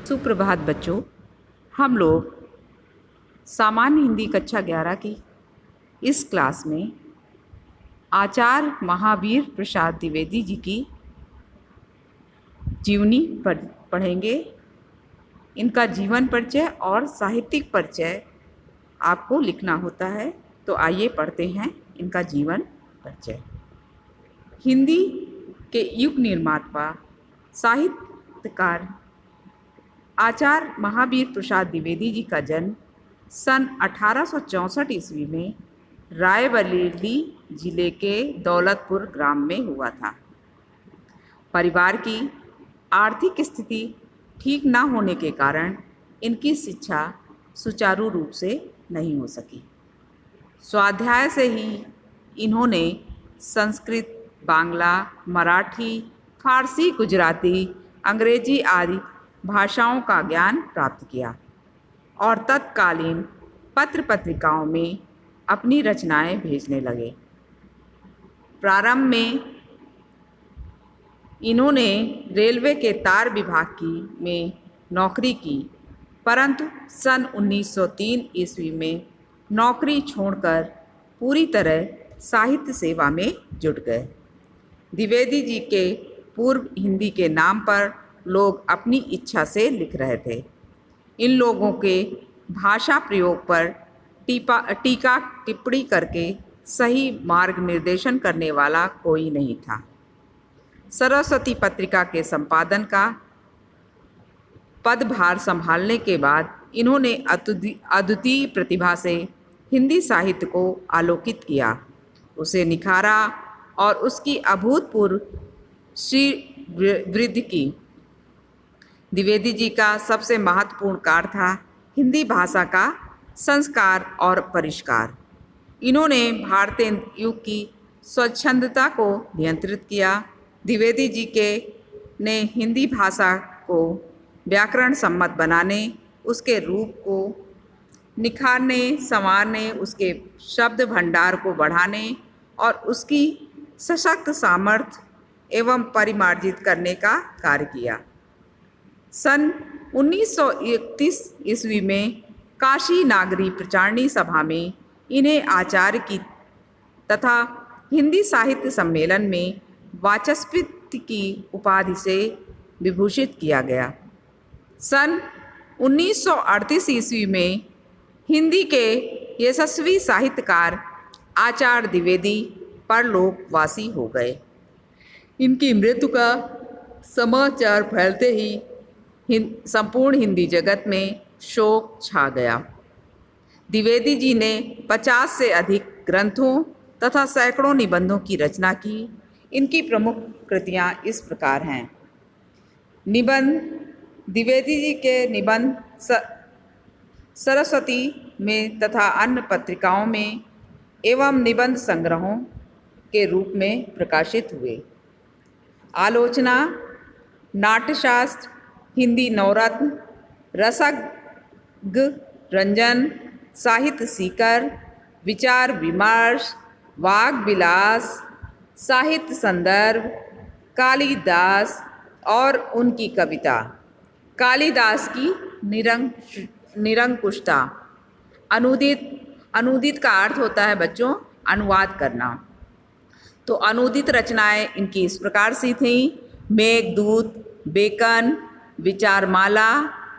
सुप्रभात बच्चों। हम लोग सामान्य हिंदी कक्षा 11 की इस क्लास में आचार्य महावीर प्रसाद द्विवेदी जी की जीवनी पढ़ेंगे। इनका जीवन परिचय और साहित्यिक परिचय आपको लिखना होता है, तो आइए पढ़ते हैं इनका जीवन परिचय। हिंदी के युग निर्माता साहित्यकार आचार्य महावीर प्रसाद द्विवेदी जी का जन्म सन 1864 ईस्वी में रायबरेली जिले के दौलतपुर ग्राम में हुआ था। परिवार की आर्थिक स्थिति ठीक न होने के कारण इनकी शिक्षा सुचारू रूप से नहीं हो सकी। स्वाध्याय से ही इन्होंने संस्कृत, बांग्ला, मराठी, फारसी, गुजराती, अंग्रेजी आदि भाषाओं का ज्ञान प्राप्त किया और तत्कालीन पत्र पत्रिकाओं में अपनी रचनाएं भेजने लगे। प्रारंभ में इन्होंने रेलवे के तार विभाग में नौकरी की, परंतु सन 1903 ईस्वी में नौकरी छोड़कर पूरी तरह साहित्य सेवा में जुट गए। द्विवेदी जी के पूर्व हिंदी के नाम पर लोग अपनी इच्छा से लिख रहे थे। इन लोगों के भाषा प्रयोग पर टीका टिप्पणी करके सही मार्ग निर्देशन करने वाला कोई नहीं था। सरस्वती पत्रिका के संपादन का पदभार संभालने के बाद इन्होंने अद्वितीय प्रतिभा से हिंदी साहित्य को आलोकित किया, उसे निखारा और उसकी अभूतपूर्व वृद्धि की। द्विवेदी जी का सबसे महत्वपूर्ण कार्य था हिंदी भाषा का संस्कार और परिष्कार। इन्होंने भारतीय युग की स्वच्छंदता को नियंत्रित किया। द्विवेदी जी ने हिंदी भाषा को व्याकरण सम्मत बनाने, उसके रूप को निखारने, संवारने, उसके शब्द भंडार को बढ़ाने और उसकी सशक्त सामर्थ्य एवं परिमार्जित करने का कार्य किया। सन 1931 ईस्वी में काशी नागरी प्रचारणी सभा में इन्हें आचार्य की तथा हिंदी साहित्य सम्मेलन में वाचस्पति की उपाधि से विभूषित किया गया। सन 1938 ईस्वी में हिंदी के यशस्वी साहित्यकार आचार्य द्विवेदी परलोकवासी हो गए। इनकी मृत्यु का समाचार फैलते ही संपूर्ण हिंदी जगत में शोक छा गया। द्विवेदी जी ने 50 से अधिक ग्रंथों तथा सैकड़ों निबंधों की रचना की। इनकी प्रमुख कृतियां इस प्रकार हैं। निबंध: द्विवेदी जी के निबंध सरस्वती में तथा अन्य पत्रिकाओं में एवं निबंध संग्रहों के रूप में प्रकाशित हुए। आलोचना, नाट्यशास्त्र, हिंदी नवरत्न, रसज्ञ रंजन, साहित्य सीकर, विचार विमर्श, वाग विलास, साहित्य संदर्भ, कालिदास और उनकी कविता, कालिदास की निरंकुशता। अनुदित का अर्थ होता है बच्चों अनुवाद करना। तो अनुदित रचनाएं इनकी इस प्रकार से थीं: मेघदूत, बेकन, विचारमाला,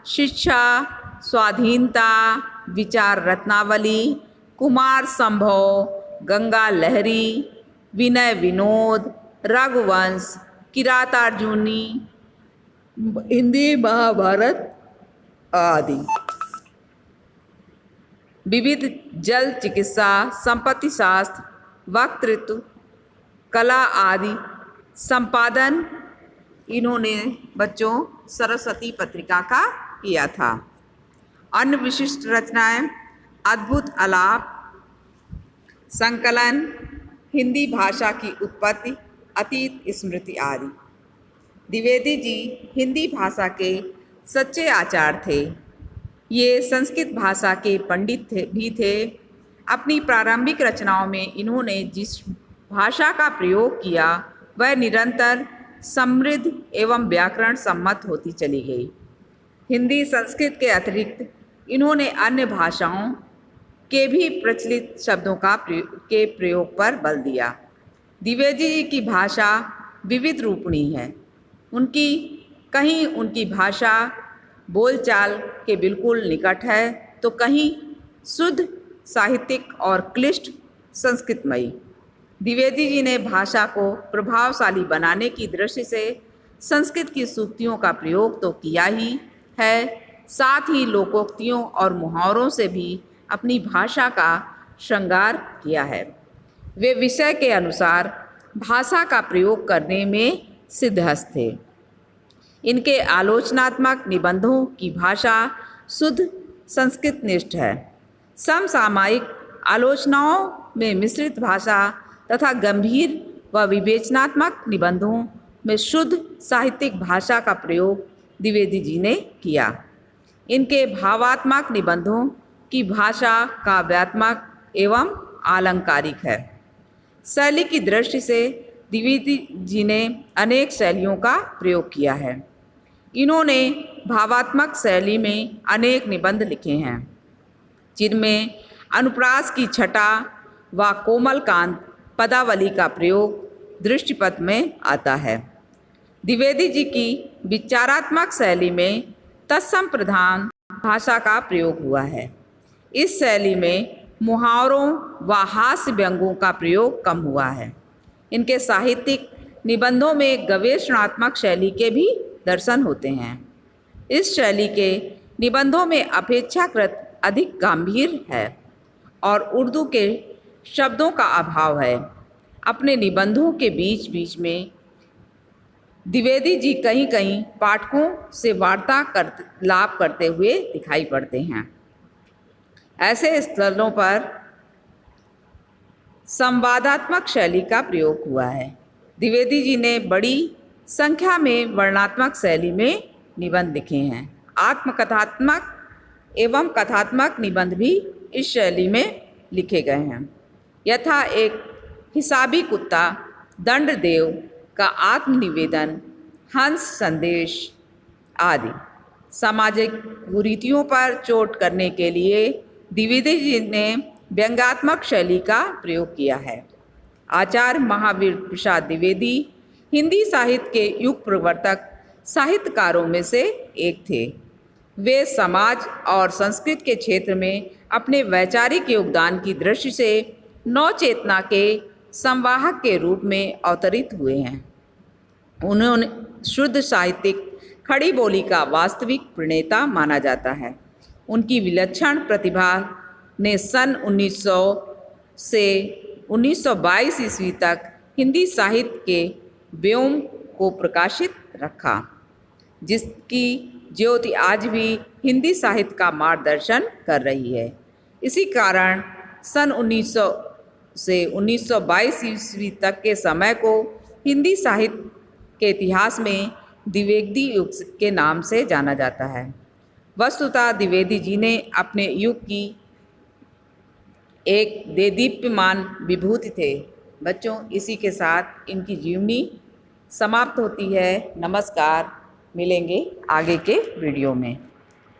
शिक्षा, स्वाधीनता, विचार रत्नावली, कुमार संभव, गंगा लहरी, विनय विनोद, रघुवंश, किरातार्जुनी, हिंदी महाभारत आदि। विविध जल चिकित्सा, संपत्ति शास्त्र, वक्तृत्व, कला आदि संपादन इन्होंने बच्चों सरस्वती पत्रिका का किया था। अन्य विशिष्ट रचनाएं: अद्भुत आलाप, संकलन, हिंदी भाषा की उत्पत्ति, अतीत स्मृति आदि। द्विवेदी जी हिंदी भाषा के सच्चे आचार्य थे। ये संस्कृत भाषा के पंडित भी थे। अपनी प्रारंभिक रचनाओं में इन्होंने जिस भाषा का प्रयोग किया वह निरंतर समृद्ध एवं व्याकरण सम्मत होती चली गई। हिंदी संस्कृत के अतिरिक्त इन्होंने अन्य भाषाओं के भी प्रचलित शब्दों के प्रयोग पर बल दिया। द्विवेदी जी की भाषा विविध रूपणी है। कहीं उनकी भाषा बोलचाल के बिल्कुल निकट है, तो कहीं शुद्ध साहित्यिक और क्लिष्ट संस्कृतमयी। द्विवेदी जी ने भाषा को प्रभावशाली बनाने की दृष्टि से संस्कृत की सूक्तियों का प्रयोग तो किया ही है, साथ ही लोकोक्तियों और मुहावरों से भी अपनी भाषा का श्रृंगार किया है। वे विषय के अनुसार भाषा का प्रयोग करने में सिद्धहस्त थे। इनके आलोचनात्मक निबंधों की भाषा शुद्ध संस्कृतनिष्ठ है। समसामयिक आलोचनाओं में मिश्रित भाषा तथा गंभीर व विवेचनात्मक निबंधों में शुद्ध साहित्यिक भाषा का प्रयोग द्विवेदी जी ने किया। इनके भावात्मक निबंधों की भाषा काव्यात्मक एवं आलंकारिक है। शैली की दृष्टि से द्विवेदी जी ने अनेक शैलियों का प्रयोग किया है। इन्होंने भावात्मक शैली में अनेक निबंध लिखे हैं, जिनमें अनुप्रास की छटा व कोमलकांत पदावली का प्रयोग दृष्टिपथ में आता है। द्विवेदी जी की विचारात्मक शैली में तत्सम प्रधान भाषा का प्रयोग हुआ है। इस शैली में मुहावरों व हास्य व्यंग्यों का प्रयोग कम हुआ है। इनके साहित्यिक निबंधों में गवेषणात्मक शैली के भी दर्शन होते हैं। इस शैली के निबंधों में अपेक्षाकृत अधिक गंभीर है और उर्दू के शब्दों का अभाव है। अपने निबंधों के बीच बीच में द्विवेदी जी कहीं कहीं पाठकों से वार्तालाप करते हुए दिखाई पड़ते हैं। ऐसे स्थलों पर संवादात्मक शैली का प्रयोग हुआ है। द्विवेदी जी ने बड़ी संख्या में वर्णनात्मक शैली में निबंध लिखे हैं। आत्मकथात्मक एवं कथात्मक निबंध भी इस शैली में लिखे गए हैं, यथा एक हिसाबी कुत्ता, दंडदेव का आत्मनिवेदन, हंस संदेश आदि। सामाजिक कुरीतियों पर चोट करने के लिए द्विवेदी जी ने व्यंग्यात्मक शैली का प्रयोग किया है। आचार्य महावीर प्रसाद द्विवेदी हिंदी साहित्य के युग प्रवर्तक साहित्यकारों में से एक थे। वे समाज और संस्कृत के क्षेत्र में अपने वैचारिक योगदान की दृष्टि से नवचेतना के संवाहक के रूप में अवतरित हुए हैं। उन्होंने शुद्ध साहित्यिक खड़ी बोली का वास्तविक प्रणेता माना जाता है। उनकी विलक्षण प्रतिभा ने सन 1900 से 1922 ईस्वी तक हिंदी साहित्य के व्योम को प्रकाशित रखा, जिसकी ज्योति आज भी हिंदी साहित्य का मार्गदर्शन कर रही है। इसी कारण सन 1900 से 1922 ईस्वी तक के समय को हिंदी साहित्य के इतिहास में द्विवेदी युग के नाम से जाना जाता है। वस्तुतः द्विवेदी जी ने अपने युग की एक देदीप्यमान विभूति थे। बच्चों, इसी के साथ इनकी जीवनी समाप्त होती है। नमस्कार, मिलेंगे आगे के वीडियो में।